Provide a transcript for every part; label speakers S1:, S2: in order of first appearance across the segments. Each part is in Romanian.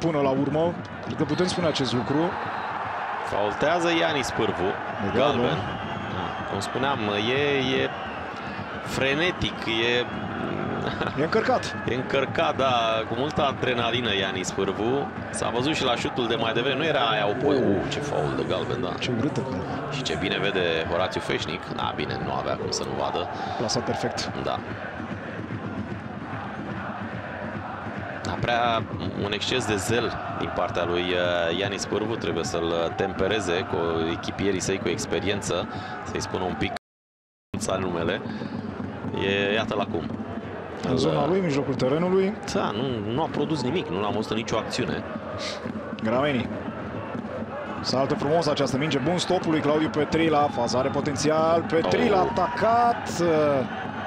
S1: până la urmă. Cred că putem spune acest lucru.
S2: Faultează Ianis Pârvu. Galben. Cum spuneam, e frenetic,
S1: E încărcat.
S2: E încărcat, da, cu multă adrenalină Ianis Pârvu. S-a văzut și la șutul de mai devreme. Nu era aia ce faul de galben, da.
S1: Ce urâtă.
S2: Și ce bine vede Horațiu Feșnic. Da, bine, nu avea cum să nu vadă.
S1: Plasat perfect.
S2: Da. Prea un exces de zel din partea lui Ianis Pârvu. Trebuie să-l tempereze cu echipierii săi cu experiență. Să-i spună un pic numele. Iată la cum.
S1: În zona lui, mijlocul terenului.
S2: Da, nu a produs nimic. Nu l-am văzut în nicio acțiune.
S1: Grameni. Saltă frumos această minge. Bun stopul lui Claudiu Petrila. Faza are potențial. Petrila atacat.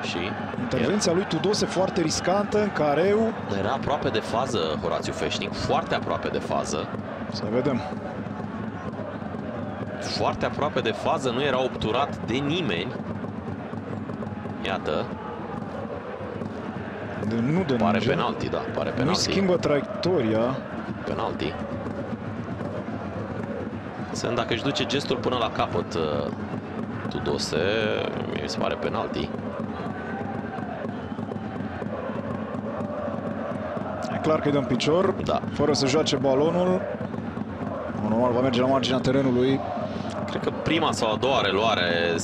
S2: Și
S1: intervenția lui Tudose foarte riscantă în careu.
S2: Era aproape de fază Horațiu Feșnic. Foarte aproape de fază.
S1: Să vedem.
S2: Foarte aproape de fază. Nu era obturat de nimeni. Iată.
S1: Nu de
S2: pare penalti, da, pare penalti.
S1: Nu schimbă traiectoria.
S2: Penalti. Semn dacă își duce gestul până la capăt Tudose, mi se pare penalti.
S1: E clar că îi dă în picior,
S2: da.
S1: Fără să joace balonul. Normal va merge la marginea terenului.
S2: Cred că prima sau a doua reluare